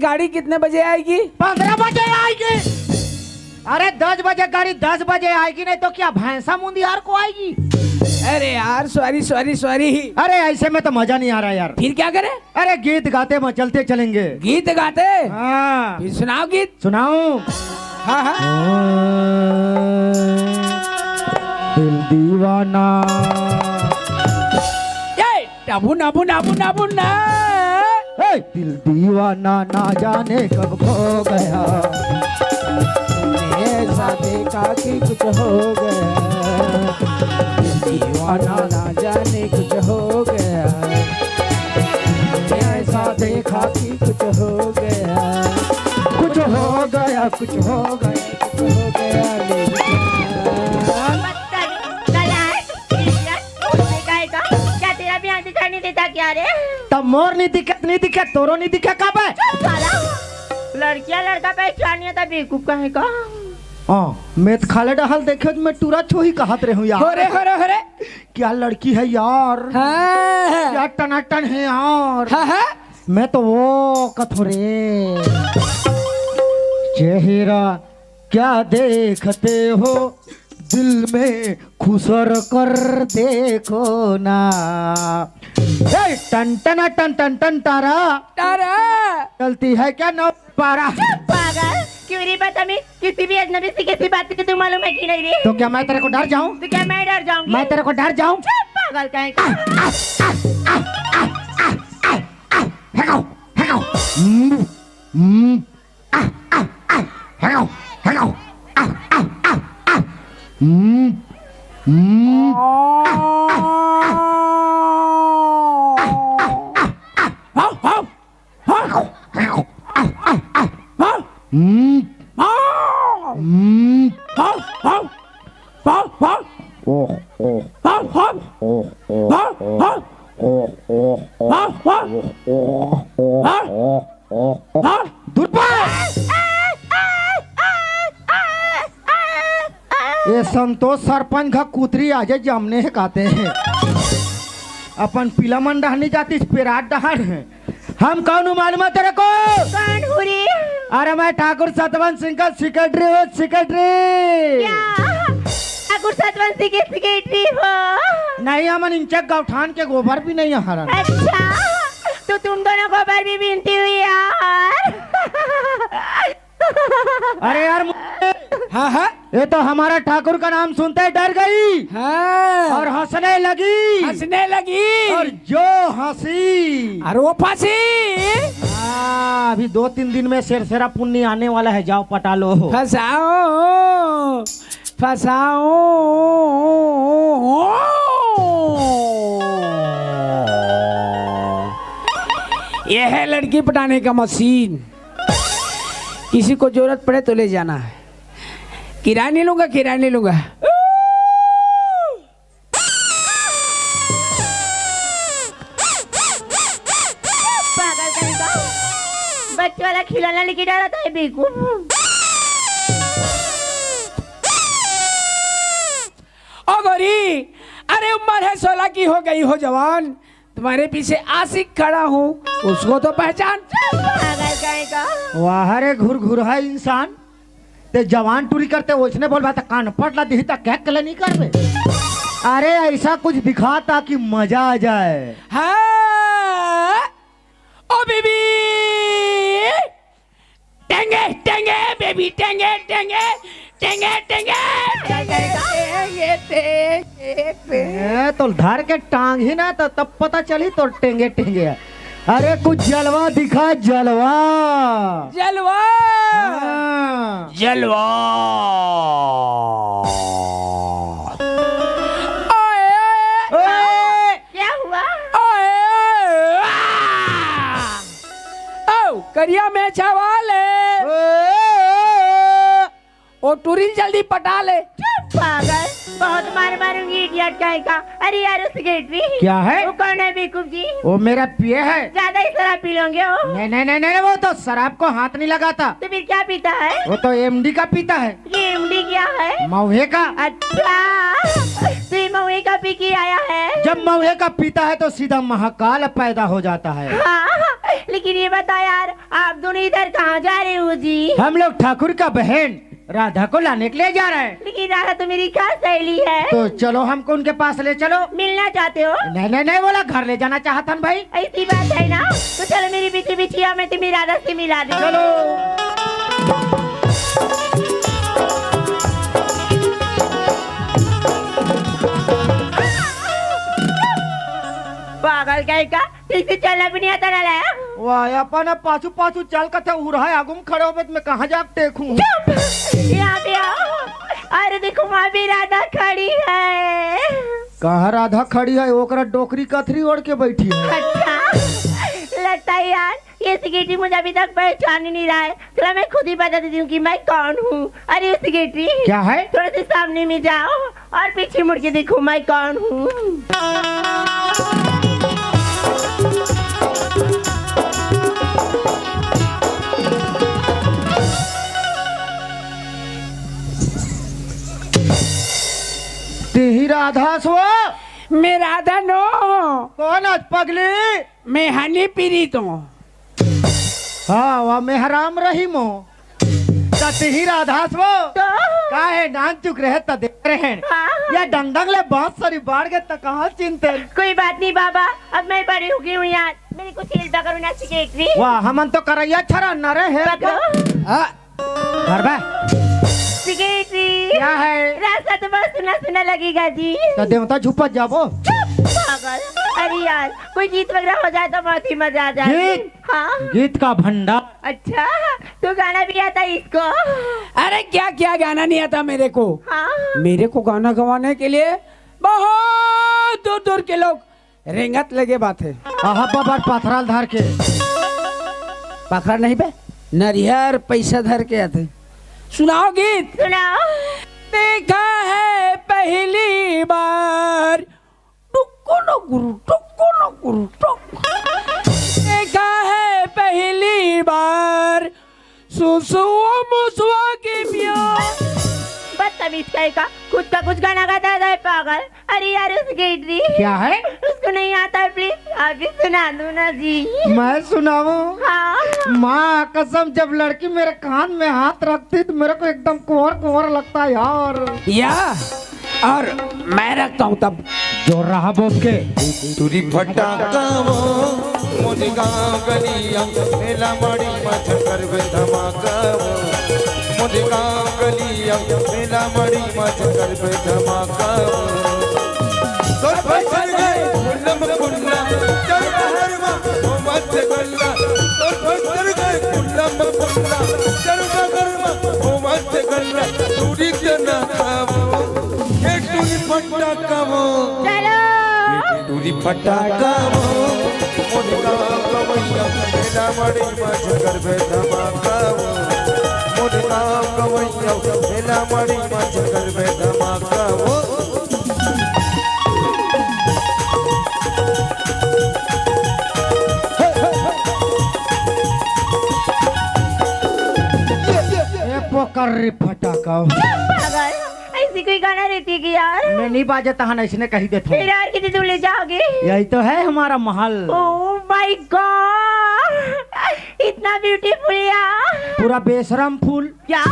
गाड़ी कितने बजे आएगी? 15 बजे आएगी। अरे 10 बजे गाड़ी 10 बजे आएगी, नहीं तो क्या भैंसा मुंदियार को आएगी। अरे यार सॉरी सॉरी सॉरी। अरे ऐसे में तो मजा नहीं आ रहा यार। फिर क्या करें? अरे गीत गाते मचलते चलेंगे। गीत गाते? हाँ फिर सुनाओ गीत। सुनाओ। हाँ हाँ। दिल दीवाना। नबू नबू नबू नबू ना। दिल दीवाना ना जाने कब खो गया, ऐसा देखा कि कुछ हो गया। दिल दीवाना ना जाने कुछ हो गया, ऐसा देखा कि कुछ हो गया। कुछ हो गया, कुछ हो गया, कुछ हो गया। क्या रे? तब मोर नहीं दिखे तोरो नहीं दिखे कब है? लड़कियां लड़का पहचानिए तब बेवकूफ कहे का। मैं तो खाले डहल देखे तो मैं टूरा छोही कहत रहे हूँ यार। हो रे। क्या लड़की है यार। हाँ। क्या टनाटन है यार। हाँ। मैं तो वो कथोरे चेहरा क्या देखते हो, दिल में खुसर कर देखो ना। टन टन टन टन टन तारा तारा चलती है क्या नौ पारा। पागल क्यों रे बदतमीज, किसी भी अजनबी से कैसी बात की तू मालूम है कि नहीं रे? तो क्या मैं तेरे को डर जाऊं? तो क्या मैं डर जाऊंगी? मैं तेरे को डर जाऊं? पागल कहे का। हेगो हेगो हेगो हेगो ये संतोष सरपंच का कुतरी आज जमने है कहते हैं। अपन पीला मन डहनी जाती पिराट डहर है। हम कौन हूँ मालूम है तेरे को? कौन हो रे? अरे मैं ठाकुर सतवंत सिंह का सेक्रेटरी हूँ, सेक्रेटरी। ठाकुर सतवंत सिंह के सेक्रेटरी हो? नहीं, हमन इंचक गौठान के गोबर भी नहीं हरा। अच्छा तो तुम दोनों गोबर भी बीनती हुई यार। अरे यार हाँ हाँ। ये तो हमारा ठाकुर का नाम सुनते ही डर गई। हाँ। और हंसने लगी और जो हंसी और वो फांसी। अभी 2-3 दिन में सिरसिरा पुण्य आने वाला है, जाओ पटा लो। फसाओ फसाओ। यह है लड़की पटाने का मशीन। किसी को जरूरत पड़े तो ले जाना है। किराया नहीं लूंगा, किराया नहीं लूंगा। पागल कहीं का बच्चे वाला खिलौना लेके जा रहा था बेवकूफ। ओ गोरी, अरे उम्र है 16 की, हो गई हो जवान। तुम्हारे पीछे आशिक खड़ा हूँ, उसको तो पहचान। पागल कहीं का। वाह रे घुर है इंसान। ते जवान टूरी करते वैसने बोल बात कान पटला दी तक क्या कल नहीं करबे। अरे ऐसा कुछ दिखा ताकि मजा आ जाए। हाँ। ओ बेबी टेंगे टेंगे, बेबी टेंगे टेंगे टेंगे टेंगे टेंगे। तो धर के टांग ही ना तो तब पता चली तो टेंगे टेंगे। अरे कुछ जलवा दिखा, जलवा जलवा। हाँ। जलवा। क्या हुआ? ओ करिया में छवाले ओ टूरिन जल्दी पटा ले। पागल बहुत मार मारूंगी इडियट कहीं का। अरे यार उस सेक्रेटरी क्या है? वो कौन है बेवकूफ जी? वो मेरा पिए है। ज्यादा ही शराब पी लोगे हो? नहीं, वो तो शराब को हाथ नहीं लगाता। तो फिर क्या पीता है? वो तो एमडी का पीता है। ये एमडी क्या है? मौहे का। अच्छा तो महुए का पी के आया है। जब महुए का पीता है तो सीधा महाकाल पैदा हो जाता है। हाँ, लेकिन ये बता यार, आप दोनों इधर कहाँ जा रहे हो जी? हम लोग ठाकुर का बहन राधा को लाने के लिए जा रहे हैं। लेकिन राधा तो मेरी खास सहेली है। तो चलो हमको उनके पास ले चलो। मिलना चाहते हो? नहीं नहीं नहीं, बोला घर ले जाना चाहता भाई। ऐसी बात है ना, तो चलो मेरी पीछे पीछे मैं तुम्हें राधा से मिला दूं। चलो। पागल कहीं का, ठीक से चलना भी नहीं आता ना। वाह अपन पाछू पाछू चल कर थे उड़ा आगुम खड़े हो मैं कहाँ जा टेकूं। यहाँ पे आओ। अरे देखो वहाँ भी राधा खड़ी है। कहाँ राधा खड़ी है? ओकरा डोकरी कथरी ओढ़ के बैठी है। अच्छा, लगता है यार ये सेक्रेटरी मुझे अभी तक पहचान ही नहीं रहा है। चलो मैं खुद ही बता देती हूँ कि मैं कौन हूँ। अरे सेक्रेटरी, क्या है? थोड़ा से सामने में जाओ और पीछे मुड़ के देखो मैं कौन हूँ। तेही राधा सो? मैं राधा नो, कौन आज पगली? मैं हनी पीरी तो। हाँ वह मेहराम रही मो। तेही राधा सो तो का है नान चुक रहे त देख रहे हैं। हाँ। या डंडंग ले बहुत सारी बाढ़ गए त कहाँ चिंते। कोई बात नहीं बाबा, अब मैं बड़ी हो गई हूँ यार, मेरी कुछ हेल्प करो ना सेक्रेटरी। वाह हमन तो करैया छरा न रहे है। घर बे सेक्रेटरी, क्या है? रास्ता तो बहुत सुना सुना लगेगा जी। तो देवता झुपत जाबो। पागल, अरे यार कोई गीत वगैरह हो जाए तो बहुत ही मजा आ जाए। गीत? हाँ। गीत का भंडार। अच्छा, तो गाना भी आता है इसको? अरे क्या क्या गाना नहीं आता मेरे को। हाँ। मेरे को गाना गवाने के लिए बहुत दूर दूर के लोग रेंगत लगे बात है। आहा बाबा पथराल धार के। पखरा नहीं बे, नरियर पैसा धर के आते। सुनाओ गीत। सुनाओ। देखा है पहली बार टुक्को न गुरु टुक्को न गुरु टुक। देखा है पहली बार सुसुआ मुसुआ के प्यार। बदतमीज कहेगा, खुद का कुछ गाना गाता है पागल। अरे यार सेक्रेटरी, क्या है? उसको नहीं आता है, प्लीज आप भी सुना दो ना जी। मैं सुनाऊं? हाँ। माँ कसम, जब लड़की मेरे कान में हाथ रखती तो मेरे को एकदम कुंवर कुंवर लगता है यार। या और मैं रखता हूँ तब जोर रहा बोल के। तुरी फटाका वो मोदी गाँव गलिया मेला मड़ी मच कर धमाका वो मोदी गाँव गलिया मेला मड़ी मच कर धमाका वो तो फंस गए कुल्लम कुल्ला चल बहरवा वो मच गल्ला तो फंस गए कुल्लम कुल्ला चल बहरवा वो मच गल्ला तुरी जना वो एक तुरी फटाका वो चलो। दूरी फटाका वो मोनिका कवैया मेला मड़ी मच कर धमाका वो मोनिका कवैया मेला मड़ी मच कर धमाका वो। पोकर फटाका पागल, ऐसी कोई गाना रहती है कि यार? मैं नहीं बाजे तहन ऐसने कही देता फिर यार कितनी दूर ले जाओगे? यही तो है हमारा महल। ओह माय गॉड, इतना ब्यूटीफुल यार। पूरा बेशरम फूल। क्या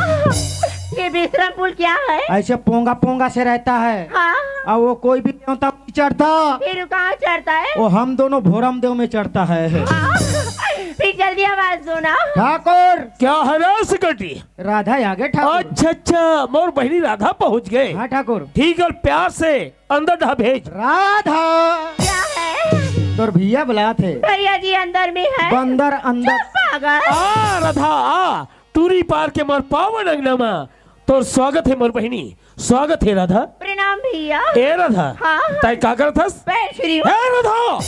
ये बेशरम फूल क्या है? ऐसे पोंगा पोंगा से रहता है। हाँ। और वो कोई भी देवता नहीं चढ़ता, फिर कहाँ चढ़ता है? वो हम दोनों भोरम देव में चढ़ता है। हाँ। फिर जल्दी आवाज दो ना। ठाकुर क्या है ना सेक्रेटरी? राधा आगे ठाकुर। अच्छा अच्छा, मोर बहनी राधा पहुंच गए। हाँ ठाकुर। ठीक है, प्यार से अंदर ढा भेज। राधा क्या है? तोर भैया बुलाया थे। भैया जी अंदर में है। बंदर अंदर। पागल। आ राधा आ, टूरी पार के मोर पावन अंगनामा तोर स्वागत है मोर बहनी, स्वागत है राधा। प्रणाम भैया। ए राधा, हाँ। तय का करत हस? पैर छुरी। ए राधा,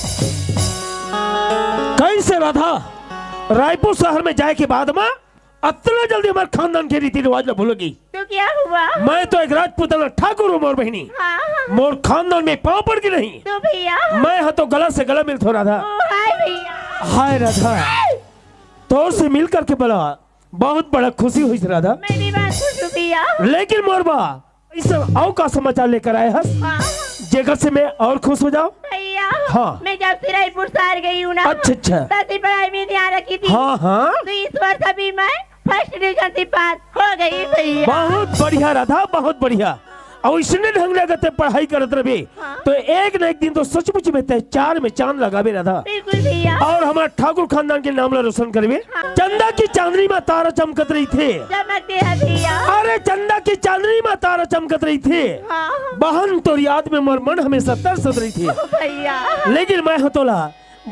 कैसे राधा रायपुर शहर में जाए के बाद में अतना जल्दी हमारे खानदान के रीति रिवाज न भूलोगी? तो क्या हुआ? मैं तो एक राजपूताना ठाकुर हूँ मोर बहनी। हाँ। मोर खानदान में पाँव पड़ की नहीं। तो भैया। मैं हाँ तो गला से गला मिलता हूँ राधा। ओ हाय भैया। हाय राधा, तोर से मिल करके बड़ा बहुत बड़ा खुशी हुई राधा। मैं भी बात खुश हूँ भैया। लेकिन मोरबा इस आओ का समाचार लेकर आए हस। हाँ। जेकर से मैं और खुश हो जाऊं। भैया हाँ। मैं जब से रायपुर शहर गई हूँ ना, अच्छा अच्छा। तब से पढ़ाई में ध्यान रखी थी। हाँ हाँ, तो इस वर्ष अभी मैं फर्स्ट डिवीजन से पास हो गई भैया। बहुत बढ़िया राधा, बहुत बढ़िया। और इसने ढंग लगते पढ़ाई करत रहे हाँ। तो एक न एक दिन तो सचमुच में तय चार में चांद लगावे राधा। बिल्कुल भैया। और हमारा ठाकुर खानदान के नाम ला रोशन करवे। हाँ। चंदा की चांदनी में तारा चमकत रही थे। चमकते हैं भैया। अरे चंदा की चांदनी में तारा चमकत रही थे। हाँ बहन तो याद में मोर मन हमेशा तरसत रही थी। भैया। लेकिन मैं हतोला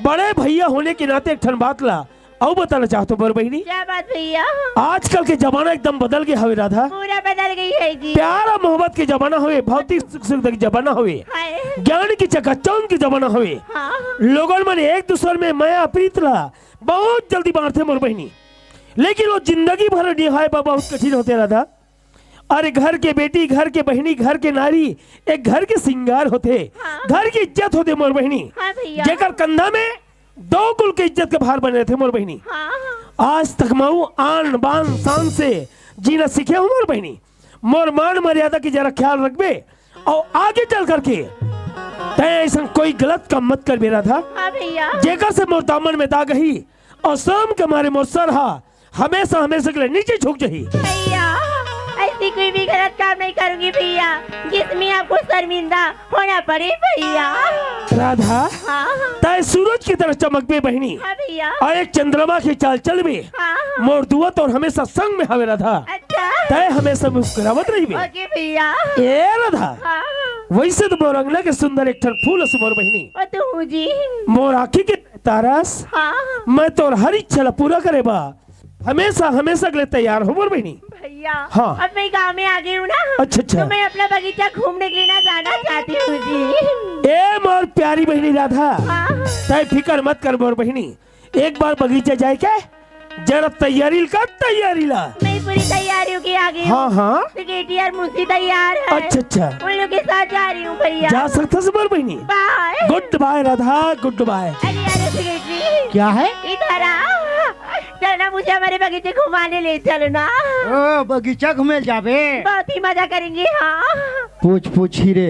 बड़े भैया होने के नाते एक ठन बात ला और बताना चाहता हूँ बर बहनी। क्या बात भैया? आजकल के जमाना एकदम बदल गया हवे राधा। पूरा बदल गई है जी। प्यार और मोहब्बत के जमाना हुए, भौतिक सुख सुविधा के जमाना हुए, हाय। ज्ञान की चकाचौंध के जमाना हुए। हाँ लोगों मन एक दूसरे में माया प्रीत ला बहुत जल्दी बांटते मोर बहनी। लेकिन वो जिंदगी भर निभाए बा बहुत कठिन होते राधा। अरे घर के बेटी, घर के बहनी, घर के नारी एक घर के श्रृंगार होते। हाँ। घर की इज्जत होते मोर बहनी। हाँ भैया। जेकर कंधा में दो कुल के इज्जत के भार बने थे मोर बहनी। हाँ आज तक मऊ आन बान शान से जीना सीखे हूँ मोर बहनी। मोर मान मर्यादा की जरा ख्याल रखबे और आगे चल करके तय ऐसा कोई गलत काम मत कर बेरा था। हाँ भैया। जेकर से मोर दामन में दाग ही और शाम के मारे मोर सरहा हमेशा हमेशा के लिए नीचे झुक जही। भैया ऐसी कोई भी गलत काम नहीं करूंगी भैया जिसमें आपको शर्मिंदा होना पड़े भैया। राधा हाँ तय सूरज की तरह चमक बे बहनी हाँ भैया। और एक चंद्रमा की चाल चल बे। हाँ मोर दुआत और हमेशा संग में हवे राधा। अच्छा। तय हमेशा मुस्कुरावत रही बे। ओके भैया। ए राधा हाँ वैसे तो मोर अंगना के सुंदर एक ठन फूल से मोर बहनी। वो तो हूँ जी। मोर आँखी के तारस हाँ मैं तोर हर इच्छा ला पूरा करे बा हमेशा हमेशा के लिए तैयार हो मोर बहनी। भैया। हाँ। अब मैं गांव में आ गई हूँ ना। अच्छा अच्छा। तो मैं अपना बगीचा घूमने के लिए ना जाना चाहती हूँ जी। ए मोर प्यारी बहनी राधा हाँ तय फिकर मत कर मोर बहनी। एक बार बगीचा जाए के जरा तैयारी का तैयारी ला। मैं पूरी तैयारियों की आ गई हूँ। हाँ हाँ। सेक्रेटरी और मुंशी तैयार है। अच्छा अच्छा। उन लोग के साथ जा रही हूँ भैया। जा सकता से मोर बहनी। Bye. Good bye Radha, good bye. अरे अरे सेक्रेटरी क्या है? इधर आ। चलना मुझे हमारे बगीचे घुमाने ले चलो ना। ओ बगीचा घूमे जाबे। बहुत ही मजा करेंगे। हाँ पूछ पूछ ही रे।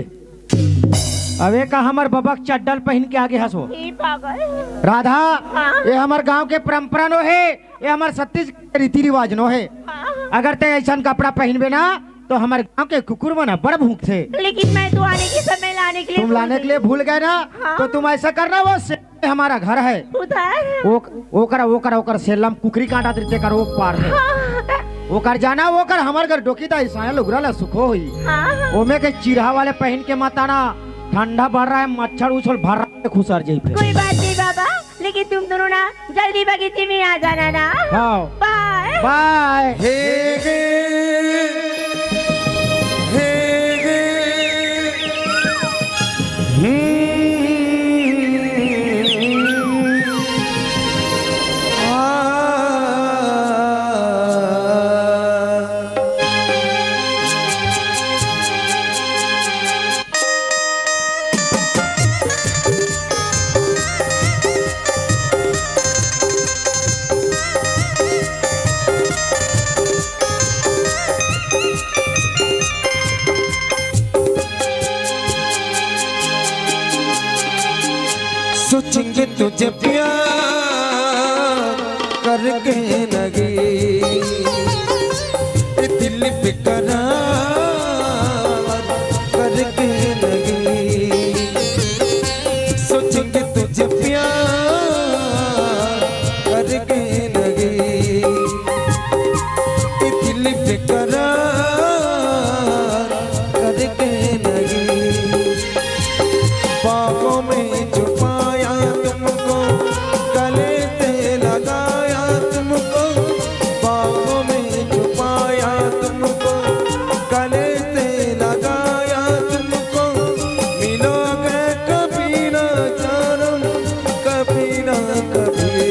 अबे का हमार बबक चड्डल पहन के आगे हंसो। ये पागल। राधा हाँ। ये हमार गांव के परंपरा नो है, ये हमार छत्तीसगढ़ के रीति रिवाज नो है। हाँ। अगर ते ऐसा कपड़ा पहनबे ना तो हमारे गांव के कुकुर बना बड़ भूख थे। लेकिन मैं तो आने के समय लाने के लिए तुम लाने के लिए भूल गए ना। हाँ। तो तुम ऐसा करना वो हमारा घर है उधर। ओकर सेलम कुकरी काटा देते कर वो पार है। हाँ। ओकर जाना ओकर हमार घर डोकी ता ईसाया लुगरा ला सुखो हुई। हाँ। ओमे के चिरहा वाले पहन के मत आना, ठंडा बढ़ रहा है, मच्छर उछल भर रहा है, खुसर जाई पे। कोई बात नहीं बाबा, लेकिन तुम दोनों ना जल्दी बगीचे में आ जाना ना। हाँ बाय। बाय। हे गे हे गे सोचेंगे तुझे प्यार करके लगे दिल बेकरार करके लगे। सोचेंगे तुझे प्यार करके लगे दिल बेकरार करके लगे। बाहों में छुपाया तुमको, गले से लगाया तुमको, बाहों में छुपाया तुमको, गले से लगाया तुमको। मिलोगे कभी ना जानम, कभी ना कभी।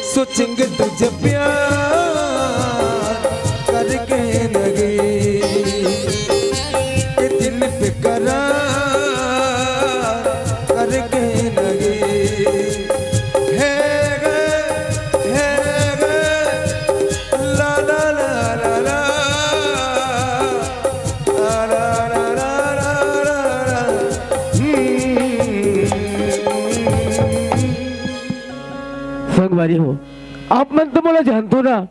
सोचेंगे तुझे प्यार करके लगे दिल पे करार करके लगे। हे गे ला ला ला ला ला ला ला ला ला ला ला। संगवारी हो, आप मन तो मोला जानतो ना,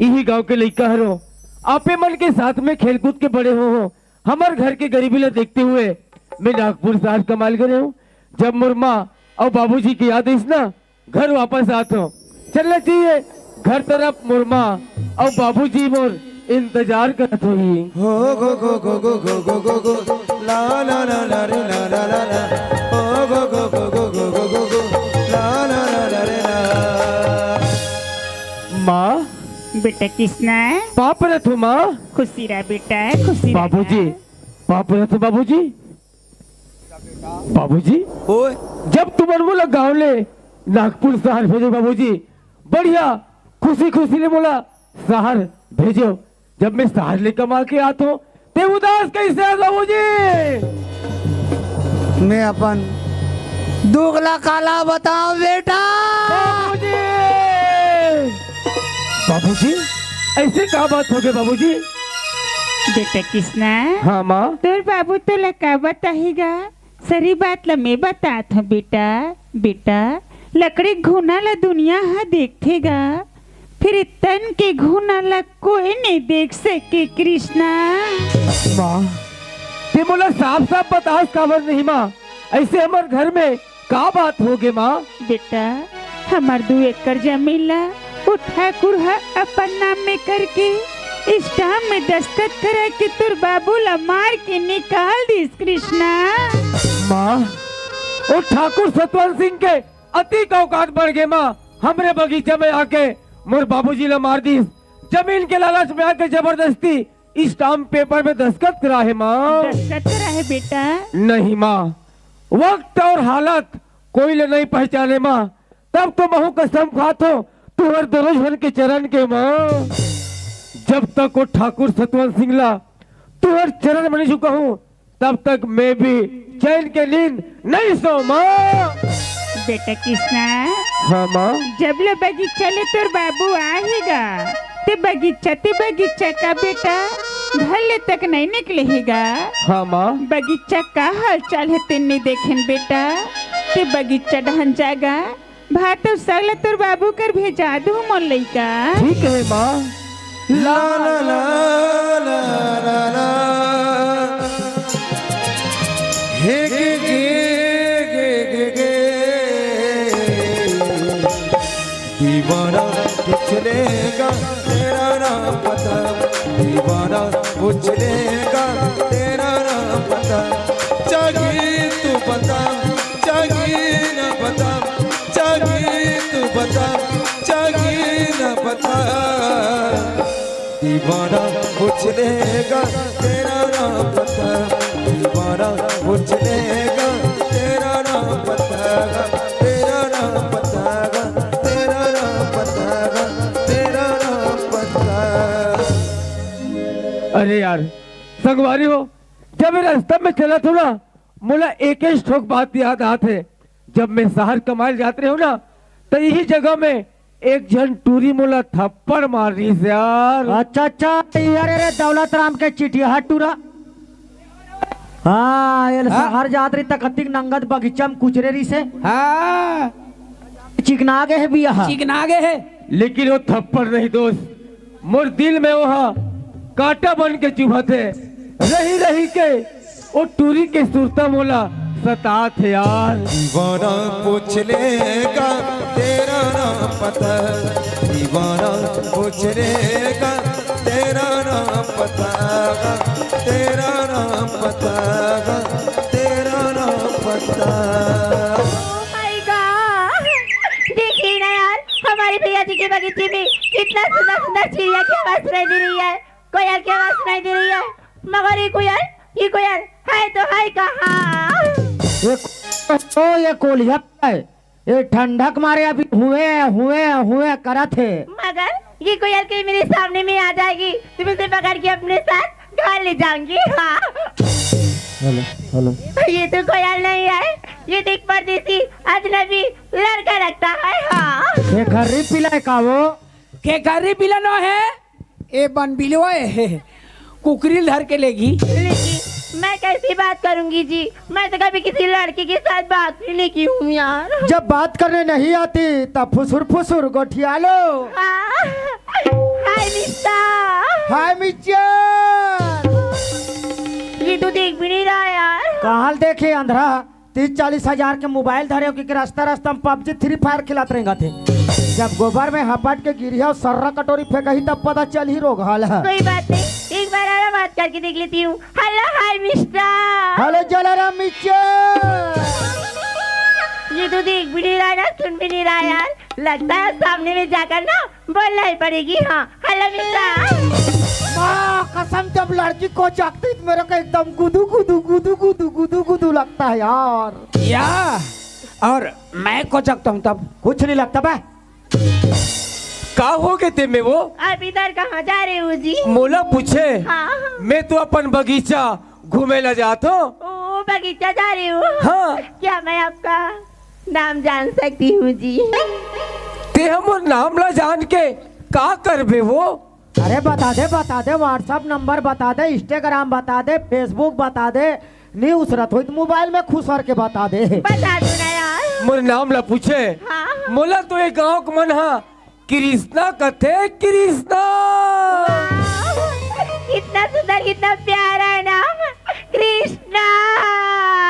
यही गांव के लड़का हरो, आपे मन के साथ में खेलकूद के बड़े हो। हमार घर के गरीबी ला देखते हुए मैं नागपुर शहर कमाल करे हूँ। जब मोर माँ और बाबूजी की याद आईस ना, घर वापस आते हो, चलना चाहिए घर तरफ। मोर माँ और बाबूजी मोर इंतजार करत होई। हो गो गो गो गो गो गो गो गो ला ला ला ला रे ला ला ला ला हो गो गो गो गो गो गो गो गो ला ला ला ला रे ला। माँ बेटा किसना है? पाप रथ हो माँ। खुशी रहा बेटा, खुशी रहा। बाबूजी पाप रथ हो बाबूजी। बाबूजी ओए जब तुम बोला गाँव ले नागपुर शहर भेजो बाबूजी, बढ़िया खुशी खुशी ने बोला शहर भेजो। जब मैं शहर ले कमा के आता हूँ ते उदास कैसे है बाबूजी? मैं अपन दुगला काला बताओ बेटा। बाबूजी बाबूजी ऐसे क्या बात हो गई बाबूजी? बेटा किसना? हाँ माँ। तोर बाबू तो लका बताएगा, सारी बात ला मैं बतात हूँ बेटा। बेटा लकड़ी घुना ला दुनिया हा देखेगा, फिर तन के घुना ला कोई नहीं देख सके कृष्णा। माँ ते बोला साफ साफ बताओ काबर नहीं माँ, ऐसे हमारे घर में क्या बात हो गई माँ? बेटा हमार 2 एकड़ जमीन ला वो ठाकुर है अपन नाम में करके स्टाम्प में दस्तखत करा के तुर बाबू ला मार के निकाल दिस कृष्णा। माँ वो ठाकुर सतवंत सिंह के अति का औकात बढ़ गए माँ। हमरे बगीचे में आके मोर बाबूजी ला मार दी, जमीन के लालच में आके जबरदस्ती स्टाम्प पेपर में दस्तखत करा है माँ। दस्तखत करा है बेटा? नहीं माँ, वक्त और हालत कोई ले नहीं पहचाने माँ। तब तो महू कसम खात हो तुहर दरोजन के चरण के माँ। जब तक वो ठाकुर सतवंत सिंह ला तुहर चरण में नहीं झुका हूँ, तब तक मैं भी चैन के नींद नहीं सो माँ। बेटा किसना? हाँ माँ। जब ले बगीचा ले तोर बाबू आएगा ते बगीचा का बेटा घर ले तक नहीं निकलेगा। हाँ माँ। बगीचा का हाल चाल है तेने देखेन बेटा, ते बगीचा ढहन जाएगा भात तो सगले तोर बाबू कर भेजा दू मोर लइका। ठीक है माँ। ला ला ला ला ला ला हे गे गे गे गे दीवाना पूछ लेगा तेरा नाम पता, दीवाना पूछ लेगा तेरा नाम पता। जागी तू बता, जागी न बता, जागी तू बता, जागी न बता। दीवाना पूछ लेगा तेरा नाम पता, दीवाना पूछ लेगा तेरा नाम पता, तेरा नाम पता, तेरा नाम पता, तेरा नाम पता। अरे यार संगवारी हो, जब मैं रास्ते में चला था ना मुला एक ही ठोक बात याद आते। जब मैं शहर कमाल जाते रहे हो ना तो यही जगह में एक जन टूरी मोला थप्पड़ मार रही से यार। अच्छा यार रे दौलत राम के चिटिया टूरा। हाँ ये शहर जात रही तक कतिक नंगत बगीचा में कुचरे रही से। हाँ चिकना गए है बिया। चिकना गए है। लेकिन वो थप्पड़ नहीं दोस्त, मोर दिल में वहाँ कांटा बन के चुभते रही रही के वो टूरी के सुरता मोला सतात है यार। दीवाना पूछ लेगा तेरा नाम पता, दीवाना पूछ लेगा तेरा नाम पता, तेरा नाम पता, तेरा नाम पता। Oh my God! देखिए ना यार, हमारे भैया जी के बगीचे में कितना सुंदर सुंदर चिड़िया की आवाज सुनाई दे रही है, कोयल की आवाज सुनाई दे रही है। मगर ये कोयल है तो है कहाँ? ये कोलिया है, ये ठंडक मारे अभी हुए करा थे। मगर ये कोयल के मेरे सामने में आ जाएगी तो मैं उसे पकड़ के अपने साथ घर ले जाऊंगी। हाँ हेलो ये तो कोयल नहीं है, ये तो एक परदेसी अजनबी लड़का लगता है। हाँ ये खर्री पिला है का वो? के कार्य पिलानो है ए बन बिलवा है कुकरी धर के लेगी। लेकिन मैं कैसी बात करूंगी जी, मैं तो कभी किसी लड़की के साथ बात भी नहीं की हूँ यार। जब बात करने नहीं आती तब फुसुर फुसुर गोठिया लो। हाँ, हाय मिस्टर, हाय मिस्टर, ये तो देख भी नहीं रहा यार। कहाँ देखे अंधरा 30-40 हजार के मोबाइल धरे हो कि रास्ता रास्ता में पबजी फ्री फायर खिलाते रहेंगे थे। जब गोबर में हपट के गिरी और सर्रा कटोरी फेंकही तब पता चल ही रोग हाल है। कोई बात नहीं, एक बार आरा बात करके देख लेती हूँ। Hello hi mister, hello Jalaram mister, ये तो देख भी नहीं रहा ना, सुन भी नहीं रहा यार। लगता है सामने में जाकर ना बोलना ही पड़ेगी। हाँ हेलो मिस्टर। माँ कसम, जब लड़की को चाकती तो मेरे को एकदम गुदू गुदू गुदू गुदू गुदू गुदू लगता है यार। या और मैं को चकता हूँ तब कुछ नहीं लगता बे। का हो गए ते में वो आप इधर कहाँ जा रहे हो जी? मोला पूछे। हाँ, मैं तो अपन बगीचा घूमे ला जात हो। ओ बगीचा जा रहे हो? हाँ। क्या मैं आपका नाम जान सकती हूँ जी? ते हम नाम ला जान के का करबे वो? अरे बता दे, व्हाट्सएप नंबर बता दे, इंस्टाग्राम बता दे, फेसबुक बता दे, न्यूज रत हो तो मोबाइल में खुश कर के बता दे। बता दो ना यार। मोर नाम ला पूछे। हाँ। मोला तो एक गांव का मन हा कृष्णा कथे कृष्णा। कितना सुंदर, कितना प्यारा नाम, कृष्णा।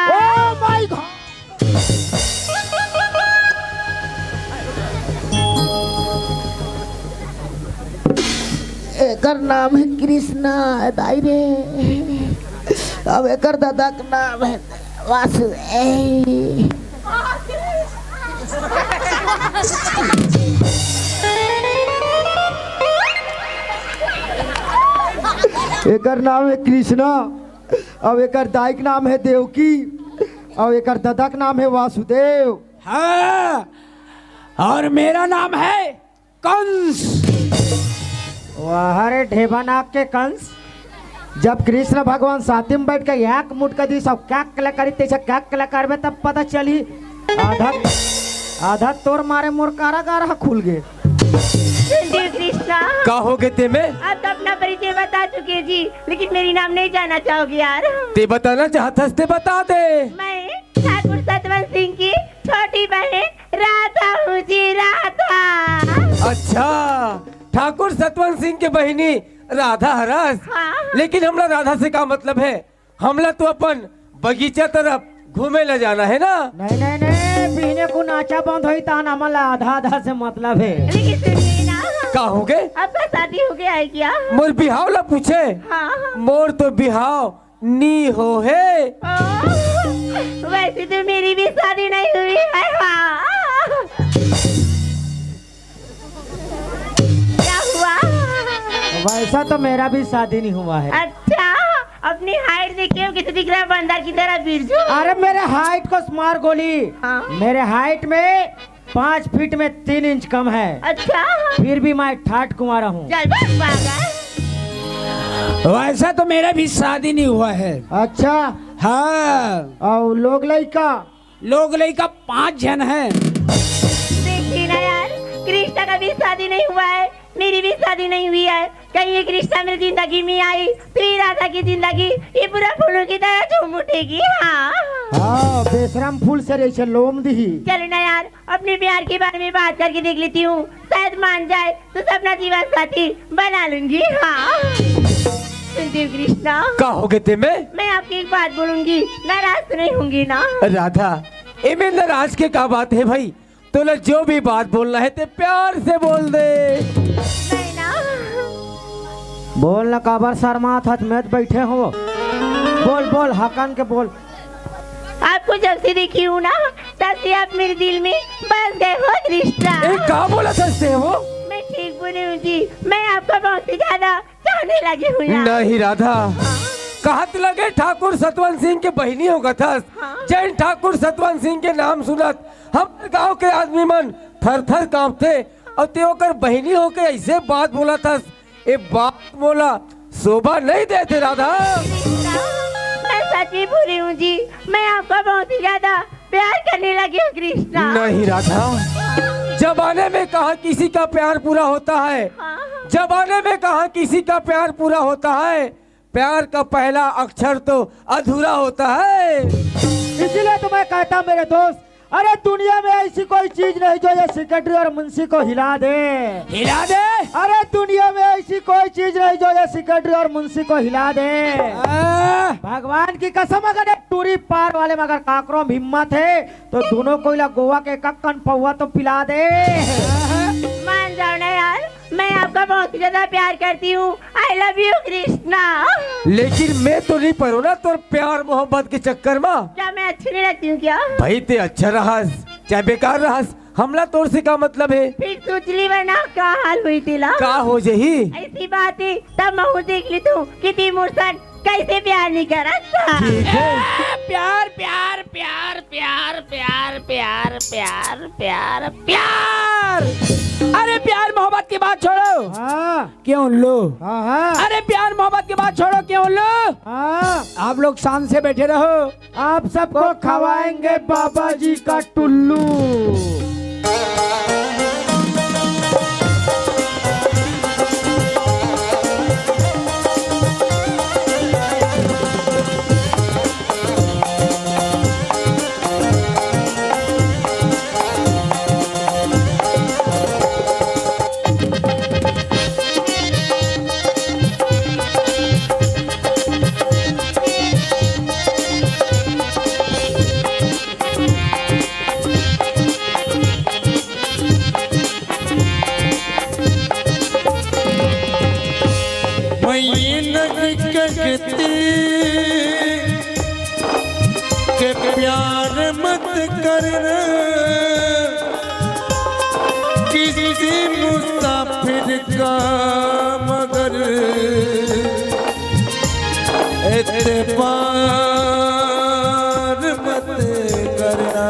ओह माय गॉड, एकर नाम है कृष्णा दाई रे। अब एकर दादा का नाम है वासुदेव। एकर नाम है कृष्णा, अब एकर दाई का नाम है देवकी, और एकर दादा का नाम है वासुदेव। हाँ, और मेरा नाम है कंस। वाह रे ढेबा नाक के कंस। जब कृष्ण भगवान साथी में बैठ के एक मुठ कर दी सब क्या कला करी तैसे क्या कला करबे तब पता चली आधा आधा तोर मारे मोर कारागार खुल गए। जी कृष्णा, का हो गए ते में? आप तो अपना परिचय बता चुके जी, लेकिन मेरी नाम नहीं जानना चाहोगे यार? ते बताना चाहता ते बता दे। मैं ठाकुर सतवंत सिंह की छोटी बहन राधा हूँ जी, राधा। अच्छा, ठाकुर सतवंत सिंह के बहिनी राधा हरस। हाँ। लेकिन हमला राधा से का मतलब है? हमला तो अपन बगीचा तरफ घूमे ला जाना है ना। नहीं नहीं नहीं, पीने को नाचा बंद हुई तान हमारा आधा आधा से मतलब है। लेकिन सुनिए ना, का हो गए? आपका शादी हो गया है क्या? मोर बिहाव ला पूछे। हाँ। मोर तो बिहाव नी हो है। वैसे तो मेरी भी शादी नहीं हुई है। हाँ। क्या हुआ? वैसा तो मेरा भी शादी नहीं हुआ है। अच्छा, अपनी हाइट देखिए कितनी दिख रहा है, बंदर की तरह बिरजू। अरे मेरे हाइट को मार गोली। हाँ। मेरे हाइट में 5 फीट में 3 इंच कम है, अच्छा, फिर भी मैं ठाठ कुंवारा हूँ। चल बस पागल। वैसा तो मेरा भी शादी नहीं हुआ है। अच्छा, हाँ, और लोग लड़का लोग लड़का 5 जन है। देखिए ना यार, कृष्णा का भी शादी नहीं हुआ है, मेरी भी शादी नहीं हुई है। कहीं ये कृष्णा मेरी जिंदगी में आई तो ये राधा की जिंदगी ये पूरा फूलों की तरह झूम उठेगी। हाँ। हाँ, बेशरम फूल से रेशे लोम दी। चलो ना यार, अपने प्यार के बारे में बात करके देख लेती हूँ, शायद मान जाए तो सपना जीवन साथी बना लूंगी। हाँ सुनते हो कृष्णा, का हो गए ते में? मैं आपकी एक बात बोलूंगी, नाराज तो नहीं होंगी ना? राधा, ए में नाराज के का बात है भाई? तो जो भी बात बोलना है ते प्यार से बोल दे। नहीं ना? बोल न काबर शर्मा था में बैठे हो। बोल बोल हकान के बोल। आपको जब से देखी हूँ ना, तब से आप मेरे दिल में बस गए हो कृष्णा। ए का बोला था वो? मैं ठीक बोली हूँ जी, मैं आपको बहुत ही ज्यादा चाहने लगी हूँ यार। नहीं राधा, कहत लगे ठाकुर सतवंत सिंह के बहिनी होगा था। जैन ठाकुर सतवंत सिंह के नाम सुनत हम गांव के आदमी मन थर थर कांपते, और ते ओकर बहिनी होके ऐसे बात बोला था। ए बात बोला शोभा नहीं देते राधा। मैं सच ही बोली हूँ जी, मैं आपको बहुत ही ज्यादा प्यार करने लगी हूँ कृष्णा। नहीं राधा, जमाने में कहा किसी का प्यार पूरा होता है, जमाने में कहा किसी का प्यार पूरा होता है। प्यार का पहला अक्षर तो अधूरा होता है। इसीलिए तो मैं कहता मेरे दोस्त, अरे दुनिया में ऐसी कोई चीज नहीं जो ये सेक्रेटरी और मुंशी को हिला दे। हिला दे। अरे दुनिया में ऐसी कोई चीज नहीं जो ये सेक्रेटरी और मुंशी को हिला दे। भगवान की कसम, अगर एक टूरी पार वाले में अगर काकरों में हिम्मत है तो दोनों को इला गोवा के कक्कन पौवा तो पिला दे। मान जाओ ना यार, मैं आपका बहुत ही ज्यादा प्यार करती हूँ। I love you Krishna. लेकिन मैं तो नहीं पढ़ू ना तो प्यार मोहब्बत के चक्कर में। क्या मैं अच्छी नहीं लगती हूँ क्या? भाई ते अच्छा रहस चाहे बेकार रहस, हमला तोर से का मतलब है। फिर सोच ली वरना का हाल हुई थी ला। का हो जही ऐसी बात है तब मैं देख ली तू कि तिमूर सन कैसे प्यार नहीं करा था। ठीक है। प्यार प्यार प्यार प्यार प्यार प्यार प्यार प्यार प्यार। अरे प्यार मोहब्बत की बात छोड़ो, हाँ क्यों लो? हाँ हाँ अरे प्यार मोहब्बत की बात छोड़ो, क्यों लो? हाँ, आप लोग शांत से बैठे रहो। आप सबको खवाएंगे बाबा जी का टुल्लू। के प्यार मत करना किसी मुसाफिर का, मगर एतबार मत करना।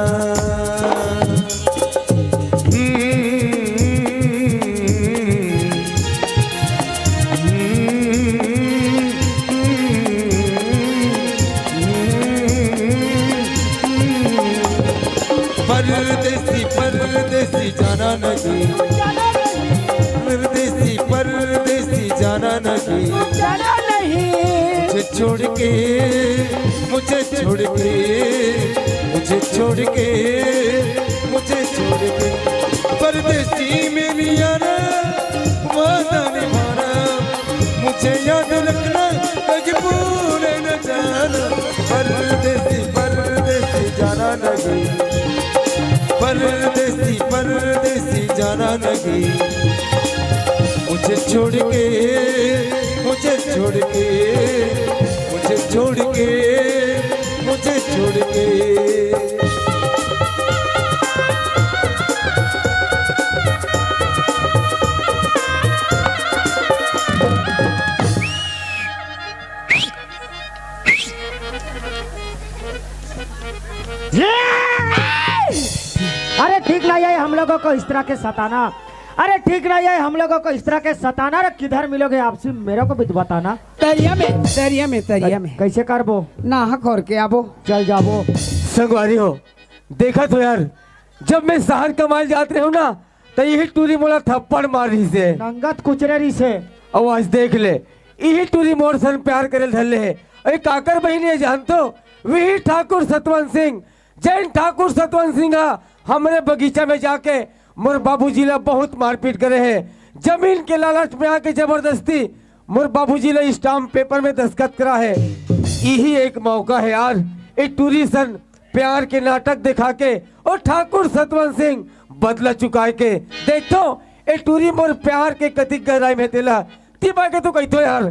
परदेसी परदेसी जाना नहीं, परदेसी परदेसी जाना नहीं, जाना नहीं। मुझे छोड़ के, मुझे छोड़ के, मुझे छोड़ के, मुझे छोड़ के। परदेसी मेरी यारा वादा निभाना, मुझे याद रखना कभी भूल न जाना। परदेसी परदेसी जाना नहीं, परदेसी परदेसी जाना नहीं, मुझे छोड़ के, मुझे छोड़ के, मुझे छोड़ के, मुझे छोड़ के। अरे ठीक नहीं है हम लोगों को इस तरह के सताना। अरे ठीक नहीं है हम लोगों को इस तरह के सताना। अरे किधर मिलोगे आपसी मेरे को भी तो बताना। तरिया में तरिया में तरिया में कैसे करबो? नाहक और के आबो। चल जाबो। संगवारी हो, देखा तो यार, जब मैं शहर कमाए जाते हूँ ना तो यही टूरी मोला थप्पड़ मार रही से, नंगत कुचरेरी से। और आज देख ले यही टूरी मोर सन प्यार करे धरले है। अरे काकर बहनी है जानतो, वही ठाकुर सतवंत सिंह, जैन ठाकुर सतवंत सिंह हमारे बगीचा में जाके मोर बाबूजी ला बहुत मारपीट करे है। जमीन के लालच में आके जबरदस्ती मोर बाबूजी ला स्टाम्प पेपर में दस्तखत करा है। यही एक मौका है यार, एक टूरी सन प्यार के नाटक दिखा के और ठाकुर सतवंत सिंह बदला चुकाए के देखो। ए टूरी मोर प्यार के कतिक गहराई में तेला ती बाके तो कहतो यार